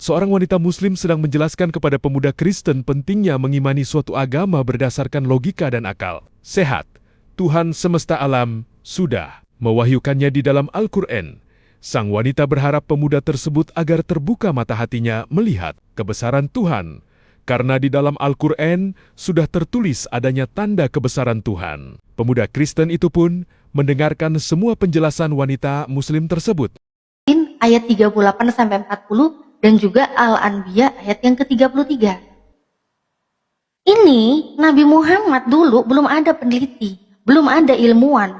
seorang wanita Muslim sedang menjelaskan kepada pemuda Kristen pentingnya mengimani suatu agama berdasarkan logika dan akal sehat. Tuhan semesta alam sudah mewahyukannya di dalam Al-Quran. Sang wanita berharap pemuda tersebut agar terbuka mata hatinya melihat kebesaran Tuhan, karena di dalam Al-Quran sudah tertulis adanya tanda kebesaran Tuhan. Pemuda Kristen itu pun mendengarkan semua penjelasan wanita Muslim tersebut. Ayat 38-40 dan juga Al-Anbiya ayat yang ke-33. Ini Nabi Muhammad dulu belum ada peneliti, belum ada ilmuwan.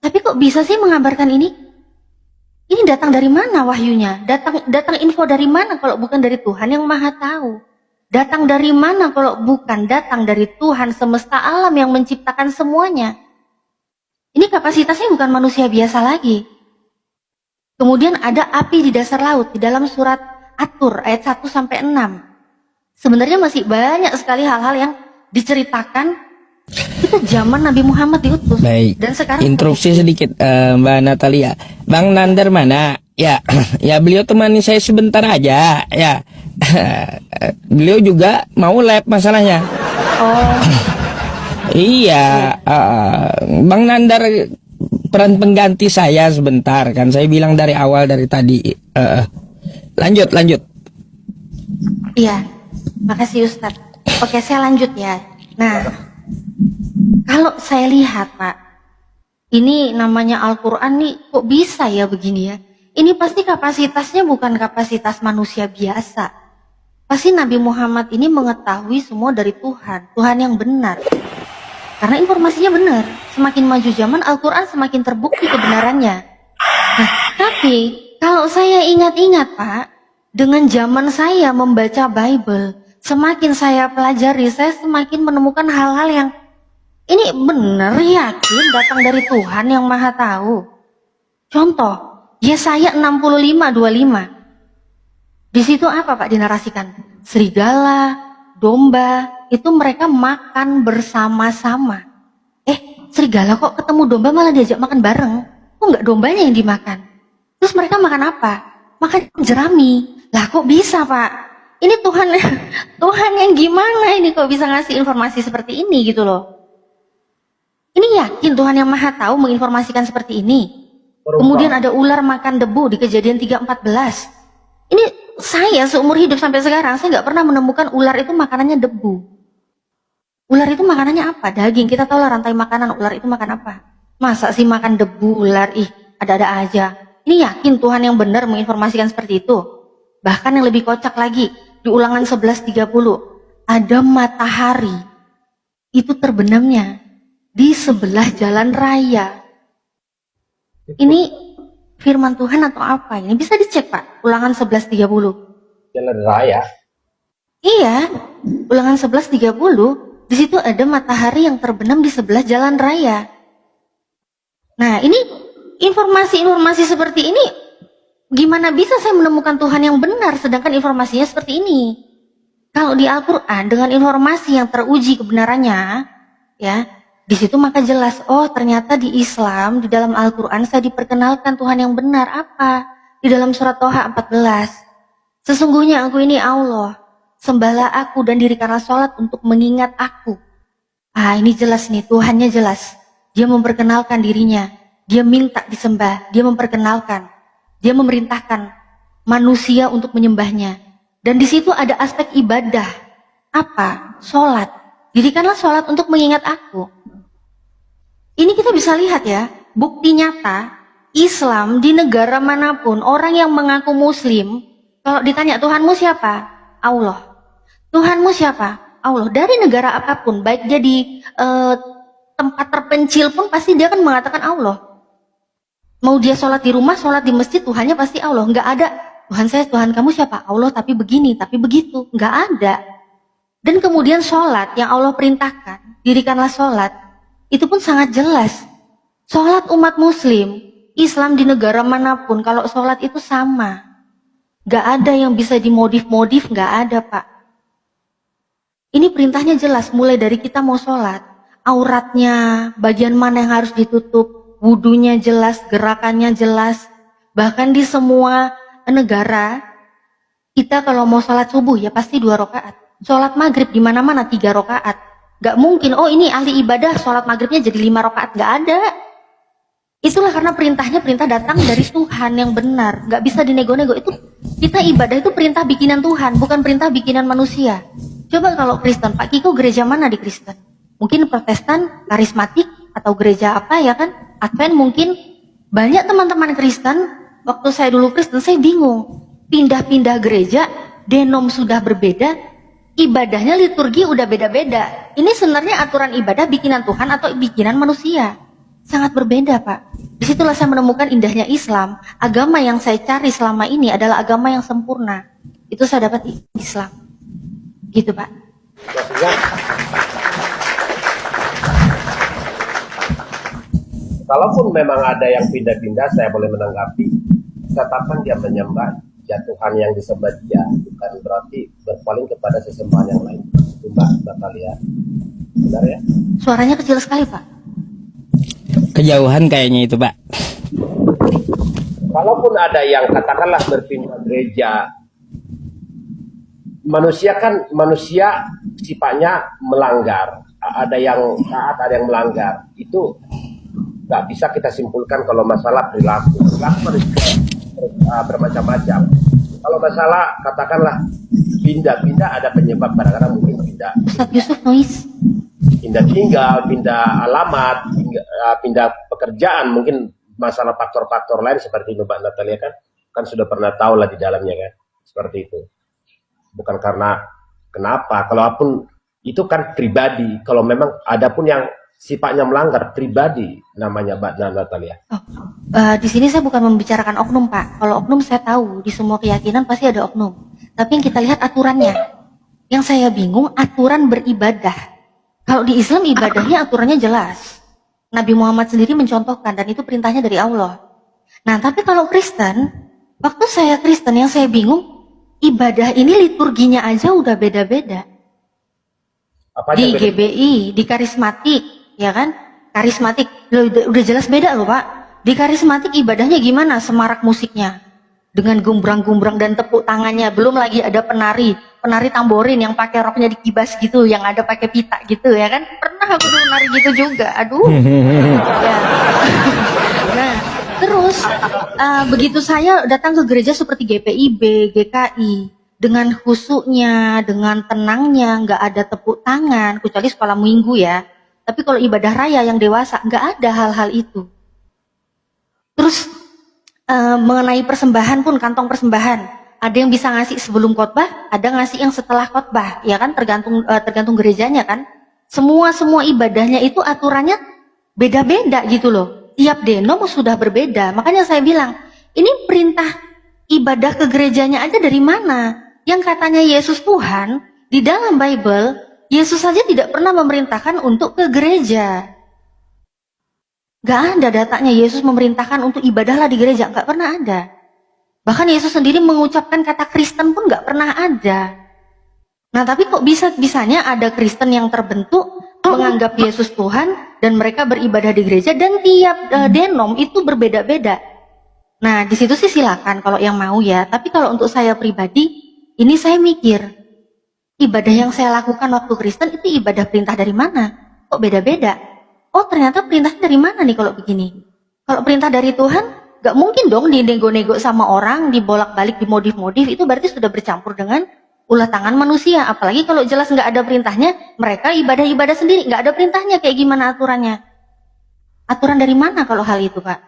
Tapi kok bisa sih mengabarkan ini? Ini datang dari mana wahyunya? Datang info dari mana kalau bukan dari Tuhan yang Maha Tahu? Datang dari mana kalau bukan datang dari Tuhan semesta alam yang menciptakan semuanya? Ini kapasitasnya bukan manusia biasa lagi. Kemudian ada api di dasar laut di dalam surat At-Tur ayat 1-6. Sebenarnya masih banyak sekali hal-hal yang diceritakan itu zaman Nabi Muhammad diutus. Baik. Dan sekarang interupsi sedikit Mbak Natalia. Bang Nandar mana? Ya, ya beliau temani saya sebentar aja. Ya, beliau juga mau lab masalahnya. Oh. Iya, Bang Nandar peran pengganti saya sebentar kan. Saya bilang dari awal dari tadi. Lanjut. Iya, makasih Ustadz. Oke, saya lanjut ya. Nah, kalau saya lihat Pak, ini namanya Al-Quran nih kok bisa ya begini ya. Ini pasti kapasitasnya bukan kapasitas manusia biasa. Pasti Nabi Muhammad ini mengetahui semua dari Tuhan, Tuhan yang benar. Karena informasinya benar, semakin maju zaman Al-Quran semakin terbukti kebenarannya. Nah, tapi kalau saya ingat-ingat Pak, dengan zaman saya membaca Bible, semakin saya pelajari, saya semakin menemukan hal-hal yang ini benar yakin datang dari Tuhan yang Maha Tahu. Contoh, Yesaya 65:25. Di situ apa Pak dinarasikan? Serigala, domba, itu mereka makan bersama-sama. Serigala kok ketemu domba malah diajak makan bareng? Kok nggak dombanya yang dimakan? Terus mereka makan apa? Makan jerami. Lah kok bisa Pak? Ini Tuhan yang gimana ini kok bisa ngasih informasi seperti ini gitu loh. Ini yakin Tuhan yang Maha Tahu menginformasikan seperti ini. Kemudian ada ular makan debu di Kejadian 3:14. Ini saya seumur hidup sampai sekarang saya nggak pernah menemukan ular itu makanannya debu. Ular itu makanannya apa? Daging. Kita tahu lah rantai makanan. Ular itu makan apa? Masa sih makan debu ular? Ada-ada aja. Ini yakin Tuhan yang benar menginformasikan seperti itu. Bahkan yang lebih kocak lagi, di Ulangan 11:30 ada matahari itu terbenamnya di sebelah jalan raya. Ini firman Tuhan atau apa ini? Bisa dicek Pak, Ulangan 11:30. Jalan raya? Iya, Ulangan 11:30, di situ ada matahari yang terbenam di sebelah jalan raya. Nah, ini informasi-informasi seperti ini, gimana bisa saya menemukan Tuhan yang benar sedangkan informasinya seperti ini? Kalau di Al-Quran dengan informasi yang teruji kebenarannya, ya, di situ maka jelas, oh ternyata di Islam, di dalam Al-Quran saya diperkenalkan Tuhan yang benar. Apa? Di dalam surat Toha 14. Sesungguhnya aku ini Allah, sembahlah aku dan dirikanlah sholat untuk mengingat aku. Ini jelas nih, Tuhannya jelas. Dia memperkenalkan dirinya, dia minta disembah, dia memperkenalkan, dia memerintahkan manusia untuk menyembahnya. Dan di situ ada aspek ibadah. Apa? Sholat. Dirikanlah sholat untuk mengingat aku. Ini kita bisa lihat ya, bukti nyata Islam di negara manapun, orang yang mengaku muslim, kalau ditanya Tuhanmu siapa? Allah. Tuhanmu siapa? Allah. Dari negara apapun, baik dia di tempat terpencil pun pasti dia akan mengatakan Allah. Mau dia sholat di rumah, sholat di masjid, Tuhannya pasti Allah. Nggak ada, Tuhan saya, Tuhan kamu siapa? Allah tapi begini, tapi begitu. Nggak ada. Dan kemudian sholat yang Allah perintahkan, dirikanlah sholat, itu pun sangat jelas. Sholat umat muslim, Islam di negara manapun, kalau sholat itu sama. Nggak ada yang bisa dimodif-modif, nggak ada Pak. Ini perintahnya jelas, mulai dari kita mau sholat, auratnya, bagian mana yang harus ditutup, wudunya jelas, gerakannya jelas. Bahkan di semua negara, Kita kalau mau sholat subuh ya pasti 2 rakaat. Sholat maghrib di mana-mana 3 rakaat. Gak mungkin, oh ini ahli ibadah sholat maghribnya jadi 5 rakaat. Gak ada. Itulah karena perintahnya perintah datang dari Tuhan yang benar. Gak bisa dinego-nego. Itu kita ibadah itu perintah bikinan Tuhan, bukan perintah bikinan manusia. Coba kalau Kristen, Pak Kiko gereja mana di Kristen? Mungkin Protestan, karismatik, atau gereja apa ya kan? Advent mungkin. Banyak teman-teman Kristen, waktu saya dulu Kristen, saya bingung. Pindah-pindah gereja, denom sudah berbeda, ibadahnya liturgi udah beda-beda. Ini sebenarnya aturan ibadah bikinan Tuhan atau bikinan manusia. Sangat berbeda, Pak. Disitulah saya menemukan indahnya Islam. Agama yang saya cari selama ini adalah agama yang sempurna. Itu saya dapat di Islam. Gitu, Pak. Maksudnya, kalaupun memang ada yang pindah-pindah, saya boleh menanggapi. Katakan dia menyembah ya Tuhan yang disembah dia, bukan berarti berpaling kepada sesembahan yang lain. Itu Mbak Natalia. Benar ya? Suaranya kecil sekali, Pak. Kejauhan kayaknya itu, Pak. Kalaupun ada yang katakanlah berpindah gereja, manusia sifatnya melanggar. Ada yang taat, ada yang melanggar. Itu nggak bisa kita simpulkan kalau masalah perilaku. Perilaku manusia bermacam-macam. Kalau masalah katakanlah pindah-pindah ada penyebab, kadang-kadang mungkin Ustaz Yusuf noise. pindah tinggal, pindah alamat, pindah pekerjaan, mungkin masalah faktor-faktor lain seperti itu Mbak Natalia kan sudah pernah tahu lah di dalamnya kan, seperti itu. Bukan karena kenapa, kalaupun itu kan pribadi, kalau memang ada pun yang sifatnya melanggar pribadi namanya Mbak Natalia. Di sini saya bukan membicarakan oknum, Pak. Kalau oknum saya tahu, di semua keyakinan pasti ada oknum. Tapi yang kita lihat aturannya. Yang saya bingung aturan beribadah. Kalau di Islam ibadahnya aturannya jelas. Nabi Muhammad sendiri mencontohkan dan itu perintahnya dari Allah. Nah, tapi kalau Kristen, waktu saya Kristen yang saya bingung, ibadah ini liturginya aja udah beda-beda. Di GBI, di karismatik, ya kan? Karismatik, loh, udah jelas beda loh Pak. Di karismatik ibadahnya gimana? Semarak musiknya. Dengan gumbrang-gumbrang dan tepuk tangannya. Belum lagi ada penari tamborin yang pakai roknya dikibas gitu, yang ada pakai pita gitu ya kan? Pernah aku dulu nari gitu juga. Aduh. Ya. Nah, terus begitu saya datang ke gereja seperti GPIB, GKI, dengan khusyuknya, dengan tenangnya, nggak ada tepuk tangan, kecuali sekolah minggu ya. Tapi kalau ibadah raya yang dewasa, nggak ada hal-hal itu. Terus mengenai persembahan pun, kantong persembahan, ada yang bisa ngasih sebelum khotbah, ada ngasih yang setelah khotbah, ya kan? Tergantung gerejanya kan. Semua ibadahnya itu aturannya beda-beda gitu loh. Tiap denom sudah berbeda. Makanya saya bilang, ini perintah ibadah ke gerejanya aja dari mana? Yang katanya Yesus Tuhan, di dalam Bible, Yesus saja tidak pernah memerintahkan untuk ke gereja. Gak ada datanya Yesus memerintahkan untuk ibadahlah di gereja, gak pernah ada. Bahkan Yesus sendiri mengucapkan kata Kristen pun gak pernah ada. Nah tapi kok bisanya ada Kristen yang terbentuk menganggap Yesus Tuhan dan mereka beribadah di gereja dan tiap denom itu berbeda-beda. Nah di situ sih silakan kalau yang mau ya. Tapi kalau untuk saya pribadi, ini saya mikir, ibadah yang saya lakukan waktu Kristen itu ibadah perintah dari mana? Kok beda-beda? Oh ternyata perintahnya dari mana nih kalau begini? Kalau perintah dari Tuhan, gak mungkin dong dinego-nego sama orang, dibolak-balik, dimodif-modif, itu berarti sudah bercampur dengan ulah tangan manusia. Apalagi kalau jelas gak ada perintahnya, mereka ibadah-ibadah sendiri, gak ada perintahnya, kayak gimana aturannya? Aturan dari mana kalau hal itu Pak?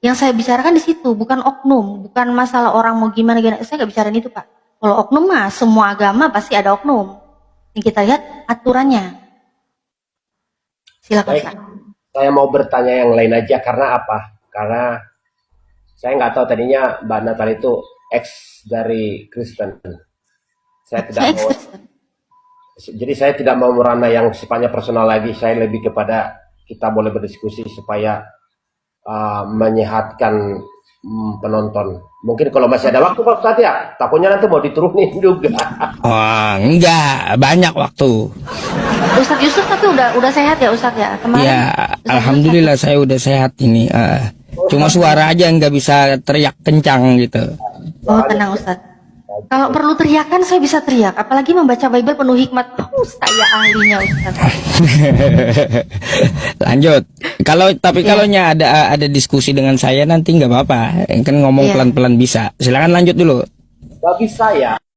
Yang saya bicarakan di situ, bukan oknum, bukan masalah orang mau gimana, saya gak bicarain itu Pak. Kalau oknum mah, semua agama pasti ada oknum. Yang kita lihat aturannya. Silakan Pak. Saya mau bertanya yang lain aja, karena apa? Karena saya nggak tahu tadinya Mbak Natal itu ex dari Kristen. Jadi saya tidak mau merana yang sifatnya personal lagi. Saya lebih kepada kita boleh berdiskusi supaya menyehatkan penonton. Mungkin kalau masih ada waktu Pak Ustadz ya, takutnya nanti mau diturunin juga. Oh, enggak, banyak waktu. Ustadz Yusuf tapi udah sehat ya Ustadz ya? Kemarin Ya, alhamdulillah saya udah sehat ini. Cuma suara aja nggak bisa teriak kencang gitu. Oh tenang Ustadz. Kalau perlu teriakan saya bisa teriak, apalagi membaca Bible penuh hikmat. Saya ahlinya Ustaz. Lanjut. Kalau ada diskusi dengan saya nanti nggak apa-apa. Kan ngomong Iya. pelan-pelan bisa. Silakan lanjut dulu. Bagi saya